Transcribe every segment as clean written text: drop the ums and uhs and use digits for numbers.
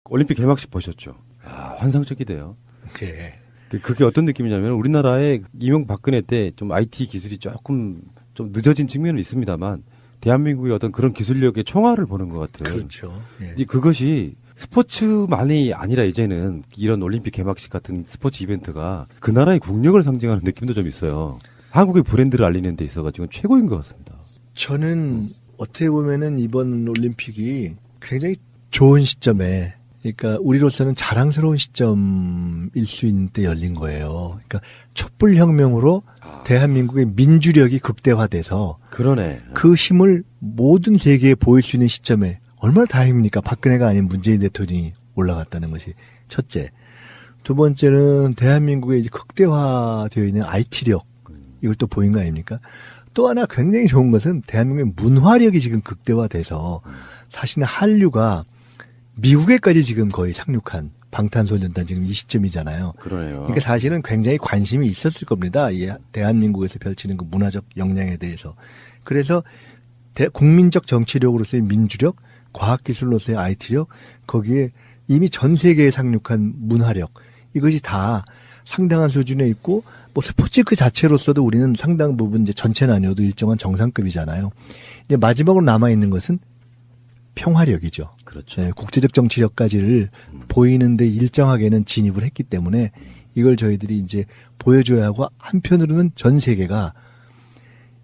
올림픽 개막식 보셨죠? 아, 환상적이대요. 예. 그게 어떤 느낌이냐면 우리나라의 이명박근혜 때 좀 IT 기술이 조금 좀 늦어진 측면은 있습니다만 대한민국의 어떤 그런 기술력의 총알을 보는 것 같은. 그렇죠. 예. 그것이 스포츠만이 아니라 이제는 이런 올림픽 개막식 같은 스포츠 이벤트가 그 나라의 국력을 상징하는 느낌도 좀 있어요. 한국의 브랜드를 알리는 데 있어가지고 최고인 것 같습니다. 저는 어떻게 보면은 이번 올림픽이 굉장히 좋은 시점에, 그러니까 우리로서는 자랑스러운 시점일 수 있는 때 열린 거예요. 그러니까 촛불혁명으로 대한민국의 민주력이 극대화돼서 그러네. 그 힘을 모든 세계에 보일 수 있는 시점에 얼마나 다행입니까? 박근혜가 아닌 문재인 대통령이 올라갔다는 것이 첫째. 두 번째는 대한민국의 이제 극대화되어 있는 IT력, 이걸 또 보인 거 아닙니까? 또 하나 굉장히 좋은 것은 대한민국의 문화력이 지금 극대화돼서 사실은 한류가 미국에까지 지금 거의 상륙한 방탄소년단 지금 이 시점이잖아요. 그러네요. 그러니까 사실은 굉장히 관심이 있었을 겁니다. 이 대한민국에서 펼치는 그 문화적 역량에 대해서. 그래서 국민적 정치력으로서의 민주력, 과학기술로서의 IT력, 거기에 이미 전 세계에 상륙한 문화력, 이것이 다 상당한 수준에 있고, 뭐 스포츠 그 자체로서도 우리는 상당 부분 이제 전체는 아니어도 일정한 정상급이잖아요. 이제 마지막으로 남아있는 것은 평화력이죠. 그렇죠. 네, 국제적 정치력까지를 보이는데 일정하게는 진입을 했기 때문에 이걸 저희들이 이제 보여줘야 하고, 한편으로는 전 세계가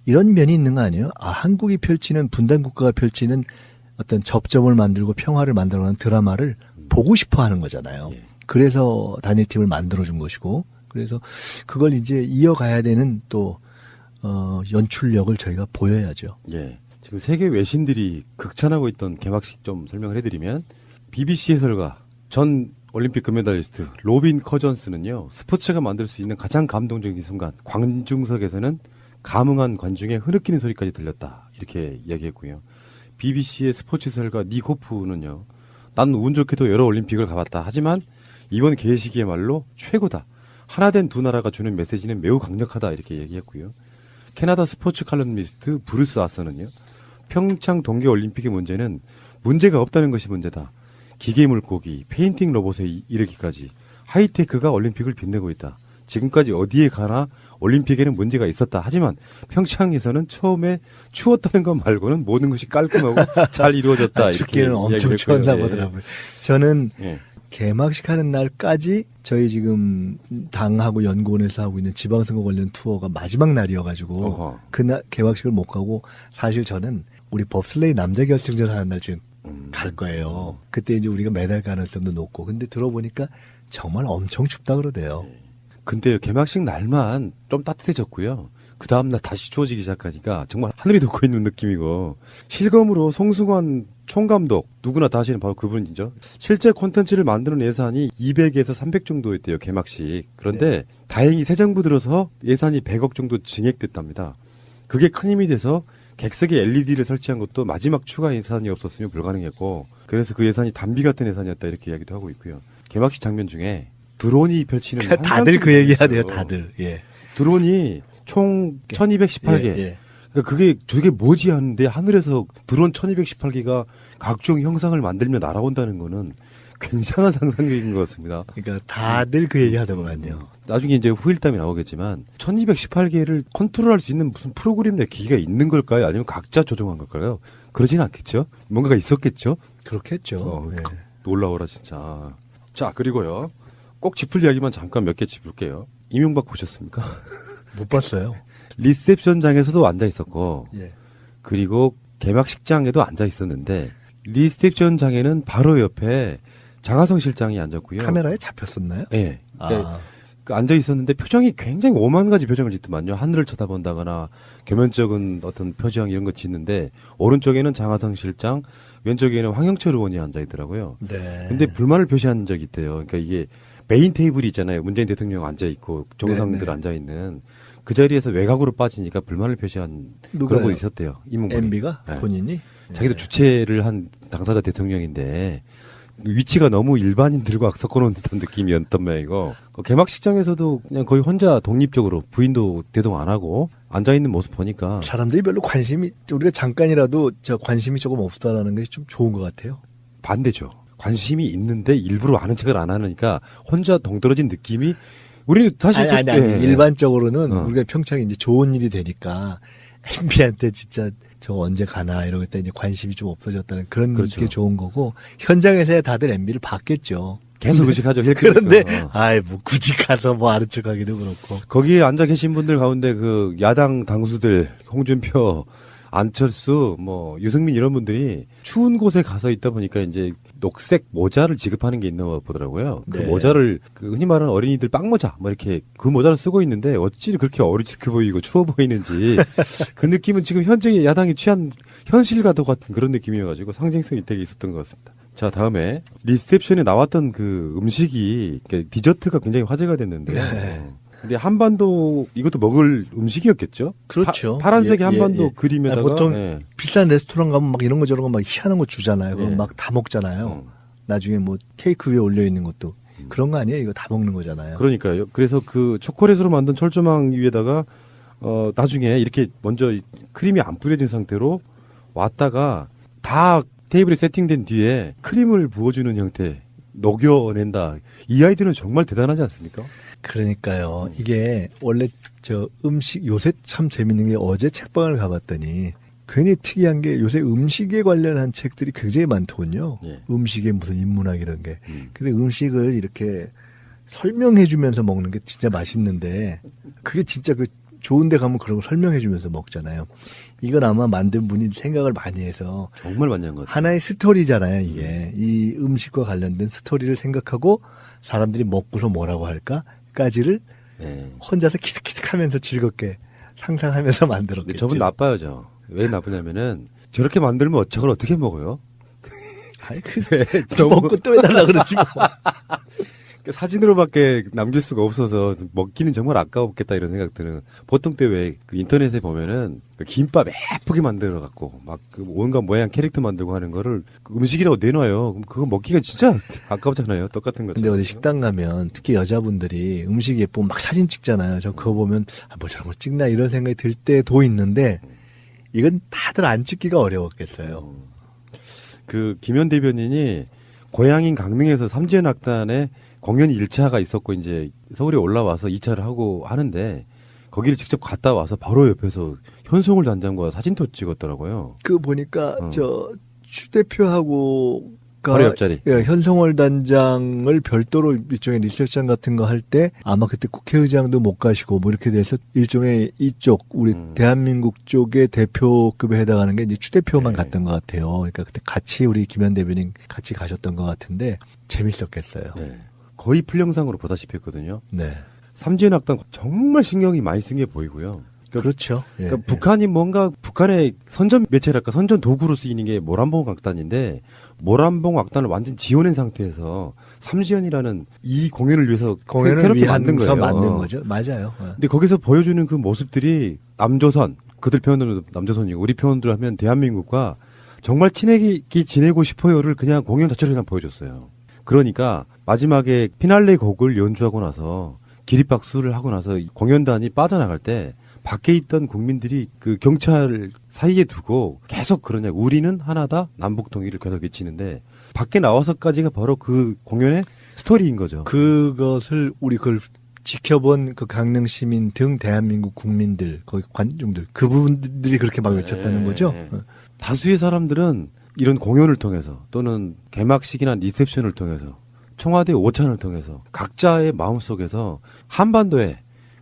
이런 면이 있는 거 아니에요? 아, 한국이 펼치는, 분단 국가가 펼치는 어떤 접점을 만들고 평화를 만들어가는 드라마를 보고 싶어 하는 거잖아요. 예. 그래서 단일팀을 만들어준 것이고, 그래서 그걸 이제 이어가야 되는 또, 연출력을 저희가 보여야죠. 예. 지금 세계 외신들이 극찬하고 있던 개막식 좀 설명을 해드리면, BBC 해설가, 전 올림픽 금메달리스트 로빈 커전스는요, 스포츠가 만들 수 있는 가장 감동적인 순간, 관중석에서는 감흥한 관중의 흐느끼는 소리까지 들렸다. 이렇게 이야기했고요. BBC의 스포츠 해설가 닉 호프는요, 난 운 좋게도 여러 올림픽을 가봤다. 하지만 이번 개시기야말로 최고다. 하나된 두 나라가 주는 메시지는 매우 강력하다. 이렇게 얘기했고요. 캐나다 스포츠 칼럼니스트 브루스 아서는요, 평창 동계올림픽의 문제는 문제가 없다는 것이 문제다. 기계 물고기, 페인팅 로봇에 이르기까지 하이테크가 올림픽을 빛내고 있다. 지금까지 어디에 가나 올림픽에는 문제가 있었다. 하지만 평창에서는 처음에 추웠다는 것 말고는 모든 것이 깔끔하고 잘 이루어졌다. 춥기는 엄청 추웠나 보더라고요. 저는 예. 개막식 하는 날까지 저희 지금 당하고 연구원에서 하고 있는 지방선거 관련 투어가 마지막 날이어가지고 어허. 그날 개막식을 못 가고, 사실 저는 우리 봅슬레이 남자 결승전 하는 날 지금 갈 거예요. 그때 이제 우리가 메달 가능성도 높고, 근데 들어보니까 정말 엄청 춥다 그러대요. 근데 개막식 날만 좀 따뜻해졌고요. 그 다음날 다시 추워지기 시작하니까 정말 하늘이 돋고 있는 느낌이고, 실검으로 송승환 총감독, 누구나 다 아시는 바로 그분이죠. 실제 콘텐츠를 만드는 예산이 200에서 300 정도였대요, 개막식. 그런데 네. 다행히 새 정부 들어서 예산이 100억 정도 증액됐답니다. 그게 큰 힘이 돼서 객석에 LED를 설치한 것도 마지막 추가 예산이 없었으면 불가능했고, 그래서 그 예산이 단비 같은 예산이었다, 이렇게 이야기도 하고 있고요. 개막식 장면 중에 드론이 펼치는 다들 그 얘기 해야 돼요, 있어요. 다들. 예. 드론이 총 1218개. 예. 그러니까 저게 뭐지 하는데, 하늘에서 드론 1218개가 각종 형상을 만들며 날아온다는 거는 굉장한 상상력인 것 같습니다. 그러니까 다들 그 얘기 하더만요. 나중에 이제 후일담이 나오겠지만 1218개를 컨트롤할 수 있는 무슨 프로그램이나 기기가 있는 걸까요? 아니면 각자 조종한 걸까요? 그러진 않겠죠? 뭔가가 있었겠죠? 그렇겠죠. 예. 놀라워라 진짜. 자, 그리고요, 꼭 짚을 이야기만 잠깐 몇 개 짚을게요. 이명박 보셨습니까? 못 봤어요. 리셉션장에서도 앉아 있었고, 예. 그리고 개막식장에도 앉아 있었는데, 리셉션장에는 바로 옆에 장하성 실장이 앉았고요. 카메라에 잡혔었나요? 네. 아. 앉아 있었는데 표정이 굉장히 오만 가지 표정을 짓더만요. 하늘을 쳐다본다거나 겸연쩍은 어떤 표정 이런 거 짓는데, 오른쪽에는 장하성 실장, 왼쪽에는 황영철 의원이 앉아 있더라고요. 네. 근데 불만을 표시한 적이 있대요. 그러니까 이게 메인 테이블이 있잖아요. 문재인 대통령 앉아 있고 정상들 네. 앉아 있는 그 자리에서 외곽으로 빠지니까 불만을 표시한 그런 분이 있었대요. 이문근이. MB가 네. 본인이 자기도 주최를 한 당사자 대통령인데 위치가 너무 일반인들과 섞어놓은 듯한 느낌이었단 모양이고, 개막식장에서도 그냥 거의 혼자 독립적으로 부인도 대동 안 하고 앉아있는 모습 보니까 사람들이 별로 관심이, 우리가 잠깐이라도 관심이 조금 없다라는 것이 좀 좋은 것 같아요. 반대죠. 관심이 있는데 일부러 아는 척을 안 하니까 혼자 동떨어진 느낌이 우리는 사실 아니. 일반적으로는 어. 우리가 평창에 이제 좋은 일이 되니까 MB한테 진짜 저 언제 가나 이러겠다 이제 관심이 좀 없어졌다는 그런 그렇죠. 게 좋은 거고 현장에서야 다들 MB를 봤겠죠. 계속 의식하죠. 그런데 힐크니까. 뭐 굳이 가서 뭐 아는 척하기도 그렇고. 거기에 앉아 계신 분들 가운데 그 야당 당수들 홍준표, 안철수, 뭐 유승민 이런 분들이 추운 곳에 가서 있다 보니까 이제 녹색 모자를 지급하는 게 있나 보더라고요. 그 네. 모자를 그 흔히 말하는 어린이들 빵모자 뭐 이렇게 그 모자를 쓰고 있는데 어찌 그렇게 어리숙해 보이고 추워 보이는지 그 느낌은 지금 현재 야당이 취한 현실과도 같은 그런 느낌이어가지고 상징성이 되게 있었던 것 같습니다. 자, 다음에 리셉션에 나왔던 그 음식이 디저트가 굉장히 화제가 됐는데. 네. 근데 한반도 이것도 먹을 음식이었겠죠? 그렇죠. 파란색의 예, 한반도 예. 그림에다가 보통 예. 비싼 레스토랑 가면 막 이런 거 저런 거 막 희한한 거 주잖아요. 그럼 예. 막 다 먹잖아요. 나중에 뭐 케이크 위에 올려 있는 것도 그런 거 아니에요? 이거 다 먹는 거잖아요. 그러니까요. 그래서 그 초콜릿으로 만든 철조망 위에다가 나중에 이렇게 먼저 크림이 안 뿌려진 상태로 왔다가 다 테이블에 세팅된 뒤에 크림을 부어주는 형태 녹여낸다. 이 아이들은 정말 대단하지 않습니까? 그러니까요. 이게 원래 저 음식 요새 참 재밌는 게 어제 책방을 가봤더니 굉장히 특이한 게 요새 음식에 관련한 책들이 굉장히 많더군요. 예. 음식의 무슨 인문학 이런 게. 근데 음식을 이렇게 설명해 주면서 먹는 게 진짜 맛있는데 그게 진짜 그 좋은 데 가면 그런 거 설명해 주면서 먹잖아요. 이건 아마 만든 분이 생각을 많이 해서 정말 많이 한 것 같아요. 하나의 스토리잖아요, 이게. 이 음식과 관련된 스토리를 생각하고 사람들이 먹고서 뭐라고 할까까지를 예. 혼자서 키득키득 하면서 즐겁게 상상하면서 만들었겠죠. 근데 저분 나빠요, 저. 왜 나쁘냐면은 저렇게 만들면 저걸 어떻게 먹어요? 아이, 먹고 또 해달라 그러지 뭐. 사진으로밖에 남길 수가 없어서 먹기는 정말 아까웠겠다 이런 생각 드는. 보통 때 왜 그 인터넷에 보면은 그 김밥 예쁘게 만들어 갖고 막 그 온갖 모양 캐릭터 만들고 하는 거를 그 음식이라고 내놔요. 그럼 그거 먹기가 진짜 아깝잖아요. 똑같은 거죠. 근데 어디 식당 가면 특히 여자분들이 음식 예쁘면 막 사진 찍잖아요. 저 그거 보면 뭐 저런 걸 찍나 이런 생각이 들 때도 있는데 이건 다들 안 찍기가 어려웠겠어요. 그 김현 대변인이 고향인 강릉에서 삼지연 악단의 공연 1차가 있었고 이제 서울에 올라와서 2차를 하고 하는데 거기를 직접 갔다 와서 바로 옆에서 현송울 단장과 사진도 찍었더라고요. 그 보니까 저 추 대표하고 바로 옆자리. 예, 현송월 단장을 별도로 일종의 리셉션 같은 거 할 때 아마 그때 국회의장도 못 가시고 뭐 이렇게 돼서 일종의 이쪽 우리 대한민국 쪽의 대표급에 해당하는 게 이제 추 대표만 네. 갔던 것 같아요. 그러니까 그때 같이 우리 김현 대변인 같이 가셨던 것 같은데 재밌었겠어요. 네. 거의 풀영상으로 보다시피 했거든요. 네. 삼지연 악단 정말 신경이 많이 쓴 게 보이고요. 그렇죠. 예, 그러니까 북한이 뭔가 북한의 선전 매체랄까 선전 도구로 쓰이는 게 모란봉 악단인데 모란봉 악단을 완전 지어낸 상태에서 삼지연이라는 이 공연을 위해서 공연을 새롭게 만든 위해서 거예요. 만든 거죠. 맞아요. 예. 근데 거기서 보여주는 그 모습들이 남조선 그들 표현으로 남조선이고 우리 표현으로 하면 대한민국과 정말 친하게 지내고 싶어요를 그냥 공연 자체로 그냥 보여줬어요. 그러니까 마지막에 피날레 곡을 연주하고 나서 기립박수를 하고 나서 공연단이 빠져나갈 때 밖에 있던 국민들이 그 경찰 사이에 두고 계속 그러냐고 우리는 하나다 남북 통일을 계속 외치는데 밖에 나와서까지가 바로 그 공연의 스토리인 거죠. 그것을 우리 그걸 지켜본 그 강릉 시민 등 대한민국 국민들 거기 관중들 그분들이 그렇게 막 외쳤다는 거죠. 네. 다수의 사람들은 이런 공연을 통해서 또는 개막식이나 리셉션을 통해서 청와대 오찬을 통해서 각자의 마음속에서 한반도에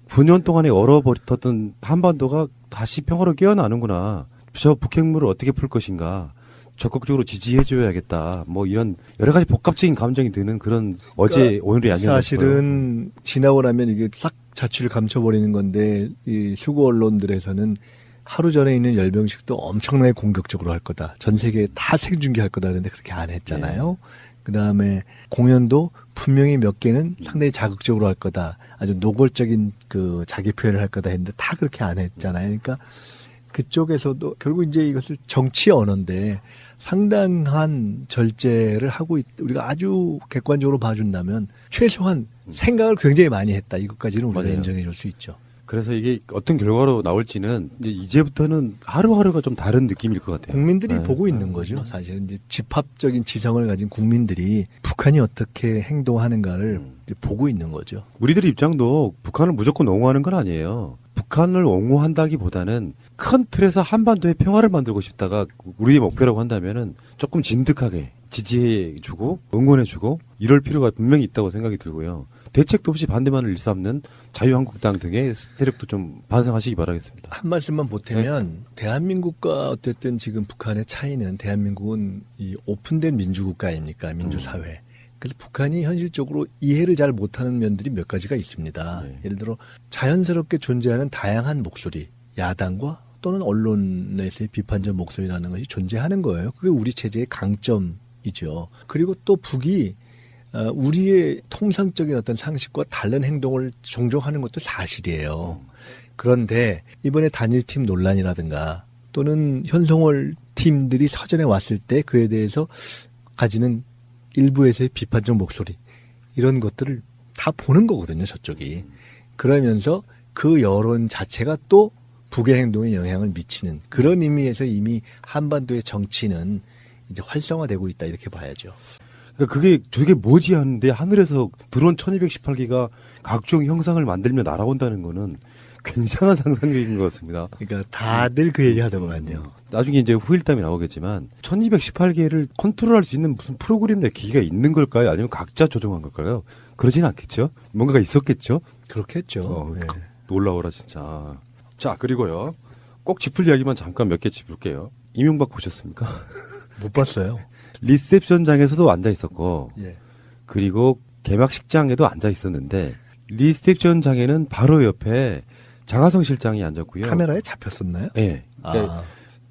9년 동안에 얼어버렸던 한반도가 다시 평화로 깨어나는구나. 저 북핵물을 어떻게 풀 것인가. 적극적으로 지지해줘야겠다. 뭐 이런 여러 가지 복합적인 감정이 드는 그런 어제 오늘이 아니었어요. 사실은 지나고 나면 이게 싹 자취를 감춰버리는 건데 이 수구 언론들에서는 하루 전에 있는 열병식도 엄청나게 공격적으로 할 거다. 전 세계에 다 생중계할 거다. 그런데 그렇게 안 했잖아요. 그다음에 공연도 분명히 몇 개는 상당히 자극적으로 할 거다. 아주 노골적인 그 자기 표현을 할 거다 했는데 다 그렇게 안 했잖아요. 그러니까 그쪽에서도 결국 이제 이것을 정치 언어인데 상당한 절제를 하고 우리가 아주 객관적으로 봐준다면 최소한 생각을 굉장히 많이 했다. 이것까지는 우리가 맞아요. 인정해 줄 수 있죠. 그래서 이게 어떤 결과로 나올지는 이제부터는 하루하루가 좀 다른 느낌일 것 같아요. 국민들이 네. 보고 있는 거죠. 사실은 이제 집합적인 지성을 가진 국민들이 북한이 어떻게 행동하는가를 이제 보고 있는 거죠. 우리들의 입장도 북한을 무조건 옹호하는 건 아니에요. 북한을 옹호한다기보다는 큰 틀에서 한반도의 평화를 만들고 싶다가 우리의 목표라고 한다면은 조금 진득하게 지지해주고 응원해주고 이럴 필요가 분명히 있다고 생각이 들고요. 대책도 없이 반대만을 일삼는 자유한국당 등의 세력도 좀 반성하시기 바라겠습니다. 한 말씀만 보태면 대한민국과 어쨌든 지금 북한의 차이는 대한민국은 이 오픈된 민주국가 아닙니까? 민주사회. 그래서 북한이 현실적으로 이해를 잘 못하는 면들이 몇 가지가 있습니다. 네. 예를 들어 자연스럽게 존재하는 다양한 목소리, 야당과 또는 언론에서의 비판적 목소리라는 것이 존재하는 거예요. 그게 우리 체제의 강점이죠. 그리고 또 북이 우리의 통상적인 어떤 상식과 다른 행동을 종종 하는 것도 사실이에요. 그런데 이번에 단일팀 논란이라든가 또는 현송월 팀들이 서전에 왔을 때 그에 대해서 가지는 일부에서의 비판적 목소리 이런 것들을 다 보는 거거든요. 저쪽이. 그러면서 그 여론 자체가 또 북의 행동에 영향을 미치는 그런 의미에서 이미 한반도의 정치는 이제 활성화되고 있다 이렇게 봐야죠. 그러니까 저게 뭐지 하는데 하늘에서 드론 1218기가 각종 형상을 만들며 날아온다는 거는 굉장한 상상력인 것 같습니다. 그러니까 다들 그 얘기 하더만요. 나중에 이제 후일담이 나오겠지만 1218개를 컨트롤할 수 있는 무슨 프로그램 내 기기가 있는 걸까요? 아니면 각자 조종한 걸까요? 그러진 않겠죠? 뭔가가 있었겠죠? 그렇겠죠. 네. 놀라워라 진짜. 자, 그리고요. 꼭 짚을 이야기만 잠깐 몇 개 짚을게요. 이명박 보셨습니까? 못 봤어요. 리셉션장에서도 앉아 있었고 예. 그리고 개막식장에도 앉아 있었는데 리셉션장에는 바로 옆에 장하성 실장이 앉았고요. 카메라에 잡혔었나요? 네. 아.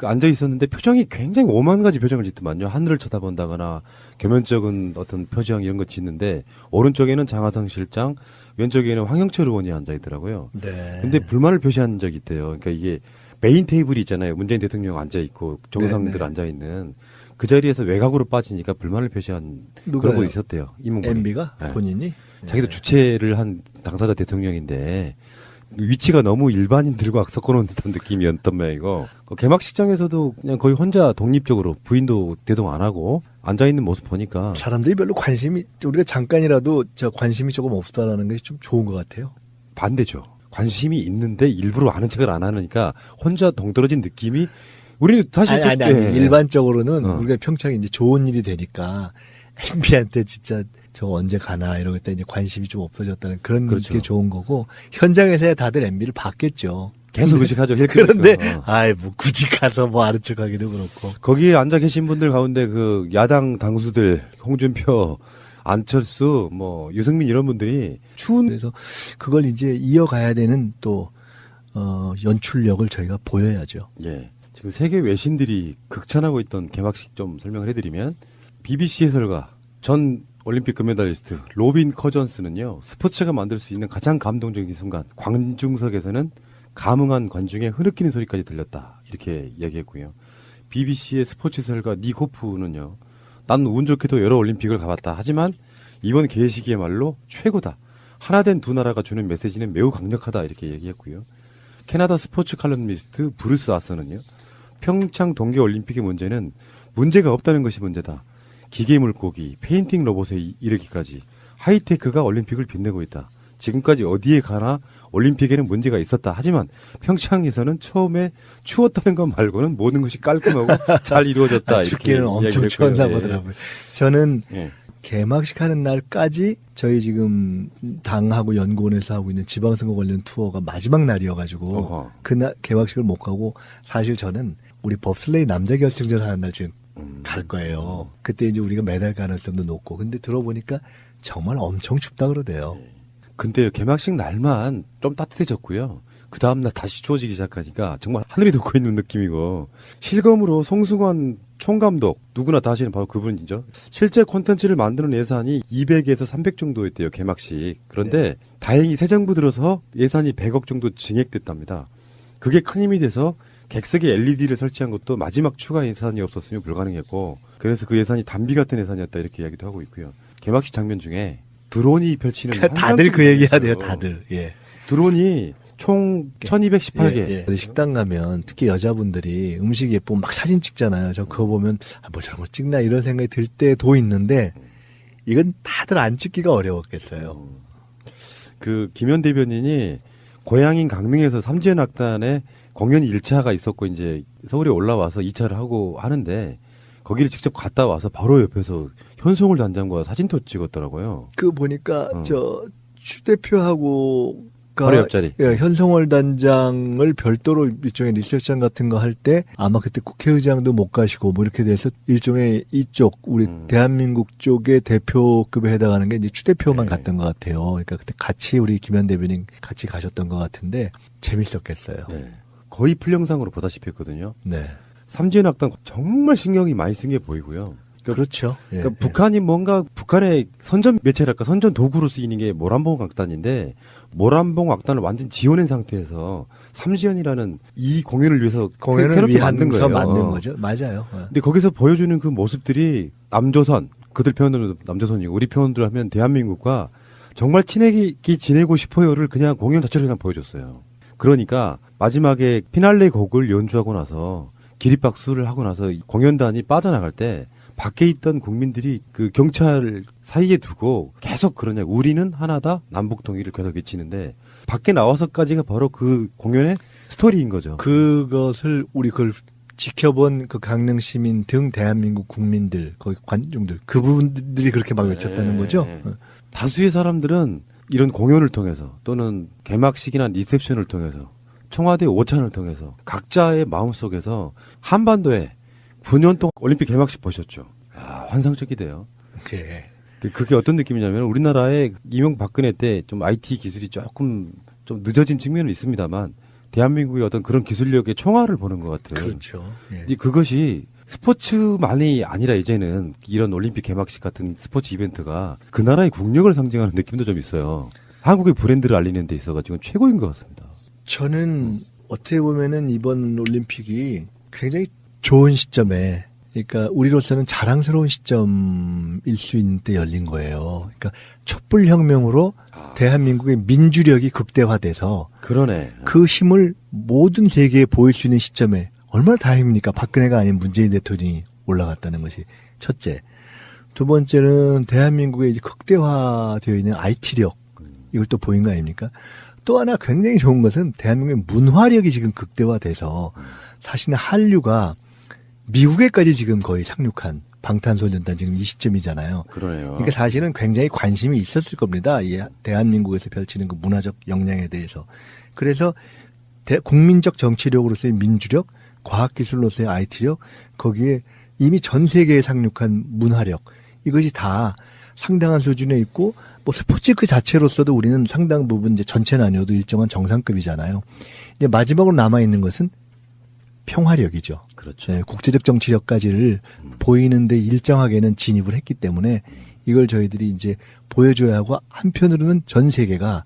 앉아 있었는데 표정이 굉장히 오만 가지 표정을 짓더만요. 하늘을 쳐다본다거나 겸연쩍은 어떤 표정 이런 거 짓는데 오른쪽에는 장하성 실장, 왼쪽에는 황영철 의원이 앉아 있더라고요. 네. 근데 불만을 표시한 적이 있대요. 그러니까 이게 메인 테이블이 있잖아요. 문재인 대통령 앉아 있고 정상들 네, 네. 앉아 있는 그 자리에서 외곽으로 빠지니까 불만을 표시한 누가요? 그런 분이 있었대요. 이문근이. MB가 네. 본인이 자기도 주최를 한 당사자 대통령인데 위치가 너무 일반인들과 섞어놓은 듯한 느낌이었던 모양이고 개막식장에서도 그냥 거의 혼자 독립적으로 부인도 대동 안 하고 앉아있는 모습 보니까 사람들이 별로 관심이 우리가 잠깐이라도 저 관심이 조금 없다라는 것이 좀 좋은 것 같아요. 반대죠. 관심이 있는데 일부러 아는 척을 안 하니까 혼자 동떨어진 느낌이 우리는 사실 아니, 일반적으로는 우리가 평창에 이제 좋은 일이 되니까 MB한테 진짜 저 언제 가나 이러고 있다 이제 관심이 좀 없어졌다는 그런 그렇죠. 게 좋은 거고 현장에서야 다들 MB를 봤겠죠. 계속 의식하죠. 그런데 아이 뭐 굳이 가서 뭐 아는 척하기도 그렇고 거기에 앉아 계신 분들 가운데 그 야당 당수들 홍준표, 안철수, 뭐 유승민 이런 분들이 추운 그래서 그걸 이제 이어가야 되는 또 연출력을 저희가 보여야죠. 예. 지금 세계 외신들이 극찬하고 있던 개막식 좀 설명을 해드리면 BBC 해설가 전 올림픽 금메달리스트 로빈 커전스는요. 스포츠가 만들 수 있는 가장 감동적인 순간 관중석에서는 감흥한 관중의 흐느끼는 소리까지 들렸다. 이렇게 이야기했고요. BBC의 스포츠 해설가 닉 호프는요. 난 운 좋게도 여러 올림픽을 가봤다. 하지만 이번 개회식이야말로 최고다. 하나 된 두 나라가 주는 메시지는 매우 강력하다. 이렇게 얘기했고요. 캐나다 스포츠 칼럼니스트 브루스 아서는요. 평창 동계올림픽의 문제는 문제가 없다는 것이 문제다. 기계 물고기, 페인팅 로봇에 이르기까지 하이테크가 올림픽을 빛내고 있다. 지금까지 어디에 가나 올림픽에는 문제가 있었다. 하지만 평창에서는 처음에 추웠다는 것 말고는 모든 것이 깔끔하고 잘 이루어졌다. 춥기는 엄청 추웠나 보더라고요. 저는 개막식 하는 날까지 저희 지금 당하고 연구원에서 하고 있는 지방선거 관련 투어가 마지막 날이어가지고 그날 개막식을 못 가고 사실 저는 우리 법슬레이 남자 결승전 하는 날 지금 갈 거예요. 그때 이제 우리가 메달 가능성도 높고 근데 들어보니까 정말 엄청 춥다 그러대요. 근데 개막식 날만 좀 따뜻해졌고요. 그 다음날 다시 추워지기 시작하니까 정말 하늘이 돋고 있는 느낌이고 실검으로 송승환 총감독 누구나 다 아시는 바로 그분이죠. 실제 콘텐츠를 만드는 예산이 200에서 300 정도였대요. 개막식. 그런데 다행히 새 정부 들어서 예산이 100억 정도 증액됐답니다. 그게 큰 힘이 돼서 객석에 LED를 설치한 것도 마지막 추가 예산이 없었으면 불가능했고 그래서 그 예산이 단비 같은 예산이었다 이렇게 이야기도 하고 있고요. 개막식 장면 중에 드론이 펼치는 다들 그 얘기해야 돼요. 다들. 예. 드론이 총 1218개. 예, 예. 식당 가면 특히 여자분들이 음식 예쁘면 막 사진 찍잖아요. 저 그거 보면 뭐 저런 거 찍나 이런 생각이 들 때도 있는데 이건 다들 안 찍기가 어려웠겠어요. 그 김현 대변인이 고향인 강릉에서 삼지연 악단의 공연 1차가 있었고 이제 서울에 올라와서 2차를 하고 하는데 거기를 직접 갔다 와서 바로 옆에서 현송울 단장과 사진도 찍었더라고요. 그 보니까 저 추 대표하고 바로 옆자리. 예, 현성월 단장을 별도로 일종의 리셉션 같은 거 할 때 아마 그때 국회의장도 못 가시고 뭐 이렇게 돼서 일종의 이쪽 우리 대한민국 쪽의 대표급에 해당하는 게 이제 추 대표만 네. 갔던 것 같아요. 그러니까 그때 같이 우리 김현 대변인 같이 가셨던 것 같은데 재밌었겠어요. 네. 거의 풀영상으로 보다시피 했거든요. 네. 삼지연 악단 정말 신경이 많이 쓴 게 보이고요. 그렇죠. 예, 그러니까 북한이 뭔가 북한의 선전 매체랄까 선전 도구로 쓰이는 게 모란봉 악단인데 모란봉 악단을 완전 지어낸 상태에서 삼지연이라는 이 공연을 위해서 공연을 새롭게 만든 위해서 거예요. 만든 거죠. 맞아요. 예. 근데 거기서 보여주는 그 모습들이 남조선 그들 표현으로 남조선이고 우리 표현으로 하면 대한민국과 정말 친하게 지내고 싶어요를 그냥 공연 자체로 그냥 보여줬어요. 그러니까 마지막에 피날레 곡을 연주하고 나서 기립박수를 하고 나서 공연단이 빠져나갈 때 밖에 있던 국민들이 그 경찰 사이에 두고 계속 그러냐. 우리는 하나다. 남북 통일을 계속 외치는데 밖에 나와서까지가 바로 그 공연의 스토리인 거죠. 그것을 우리 그걸 지켜본 그 강릉 시민 등 대한민국 국민들, 거기 관중들, 그분들이 그렇게 막 외쳤다는 거죠. 다수의 사람들은 이런 공연을 통해서 또는 개막식이나 리셉션을 통해서 청와대 오찬을 통해서 각자의 마음속에서 한반도에 9년 동안 올림픽 개막식 보셨죠? 아, 환상적이돼요. 예. 그게 어떤 느낌이냐면 우리나라의 이명박근혜 때 좀 IT 기술이 조금 좀 늦어진 측면은 있습니다만 대한민국의 어떤 그런 기술력의 총알을 보는 것 같아요. 그렇죠. 예. 근데 그것이 스포츠만이 아니라 이제는 이런 올림픽 개막식 같은 스포츠 이벤트가 그 나라의 국력을 상징하는 느낌도 좀 있어요. 한국의 브랜드를 알리는 데 있어가지고 최고인 것 같습니다. 저는 어떻게 보면은 이번 올림픽이 굉장히 좋은 시점에, 그러니까 우리로서는 자랑스러운 시점일 수 있는 때 열린 거예요. 그러니까 촛불혁명으로 대한민국의 민주력이 극대화돼서 그러네. 그 힘을 모든 세계에 보일 수 있는 시점에 얼마나 다행입니까? 박근혜가 아닌 문재인 대통령이 올라갔다는 것이 첫째. 두 번째는 대한민국의 이제 극대화되어 있는 IT력, 이걸 또 보인 거 아닙니까? 또 하나 굉장히 좋은 것은 대한민국의 문화력이 지금 극대화돼서 사실은 한류가 미국에까지 지금 거의 상륙한 방탄소년단 지금 이 시점이잖아요. 그러네요. 그러니까 사실은 굉장히 관심이 있었을 겁니다. 이 대한민국에서 펼치는 그 문화적 역량에 대해서. 그래서 국민적 정치력으로서의 민주력, 과학기술로서의 IT력, 거기에 이미 전 세계에 상륙한 문화력, 이것이 다 상당한 수준에 있고, 뭐 스포츠 그 자체로서도 우리는 상당 부분 이제 전체는 아니어도 일정한 정상급이잖아요. 이제 마지막으로 남아있는 것은 평화력이죠. 그렇죠. 네, 국제적 정치력까지를 보이는데 일정하게는 진입을 했기 때문에 이걸 저희들이 이제 보여줘야 하고, 한편으로는 전 세계가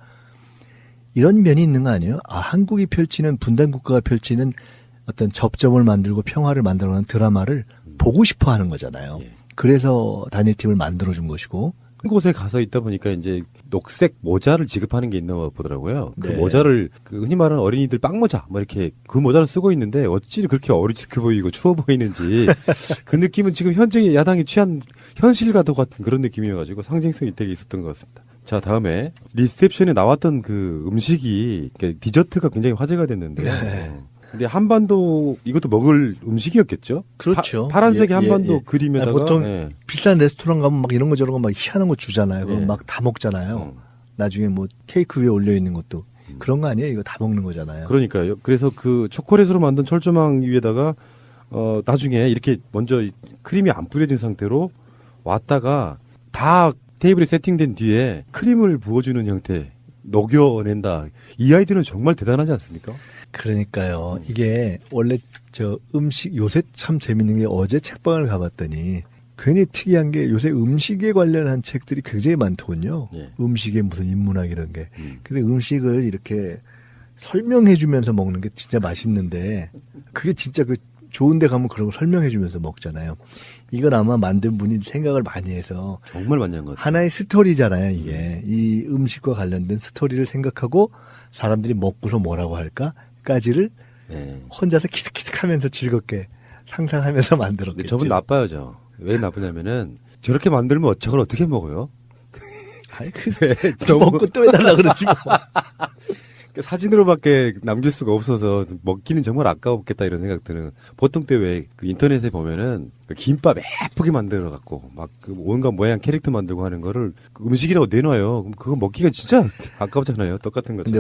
이런 면이 있는 거 아니에요? 아, 한국이 펼치는, 분단국가가 펼치는 어떤 접점을 만들고 평화를 만들어가는 드라마를 보고 싶어 하는 거잖아요. 예. 그래서 단일팀을 만들어준 것이고. 한 곳에 가서 있다 보니까 이제 녹색 모자를 지급하는 게 있나 보더라고요. 그 네. 모자를 그 흔히 말하는 어린이들 빵모자 뭐 이렇게 그 모자를 쓰고 있는데 어찌 그렇게 어리숙해 보이고 추워 보이는지 그 느낌은 지금 현재 야당이 취한 현실과도 같은 그런 느낌이어가지고 상징성이 되게 있었던 것 같습니다. 자, 다음에 리셉션에 나왔던 그 음식이 그러니까 디저트가 굉장히 화제가 됐는데요. 네. 근데 한반도 이것도 먹을 음식이었겠죠? 그렇죠. 파란색의 예, 한반도 예, 예. 그림에다가 아니, 보통 예. 비싼 레스토랑 가면 막 이런 거 저런 거 막 희한한 거 주잖아요. 그럼 예. 막 다 먹잖아요. 나중에 뭐 케이크 위에 올려 있는 것도 그런 거 아니에요? 이거 다 먹는 거잖아요. 그러니까요. 그래서 그 초콜릿으로 만든 철조망 위에다가 나중에 이렇게 먼저 크림이 안 뿌려진 상태로 왔다가 다 테이블에 세팅된 뒤에 크림을 부어주는 형태 녹여낸다. 이 아이들은 정말 대단하지 않습니까? 그러니까요. 이게 원래 저 음식 요새 참 재밌는 게 어제 책방을 가봤더니 굉장히 특이한 게 요새 음식에 관련한 책들이 굉장히 많더군요. 예. 음식의 무슨 인문학 이런 게. 근데 음식을 이렇게 설명해 주면서 먹는 게 진짜 맛있는데 그게 진짜 그 좋은 데 가면 그런 거 설명해 주면서 먹잖아요. 이건 아마 만든 분이 생각을 많이 해서 정말 많이 한 것 같아요. 하나의 스토리잖아요, 이게. 이 음식과 관련된 스토리를 생각하고 사람들이 먹고서 뭐라고 할까까지를 네. 혼자서 키득키득 하면서 즐겁게 상상하면서 근데 만들었겠죠. 저분 나빠요, 저. 왜 나쁘냐면은 저렇게 만들면 저걸 어떻게 먹어요? 아이, 먹고 또 해달라 그러지 뭐. 사진으로밖에 남길 수가 없어서 먹기는 정말 아까웠겠다 이런 생각 드는. 보통 때 왜 그 인터넷에 보면은 그 김밥 예쁘게 만들어 갖고 막 그 온갖 모양 캐릭터 만들고 하는 거를 그 음식이라고 내놔요. 그럼 그거 먹기가 진짜 아깝잖아요. 똑같은 것처럼.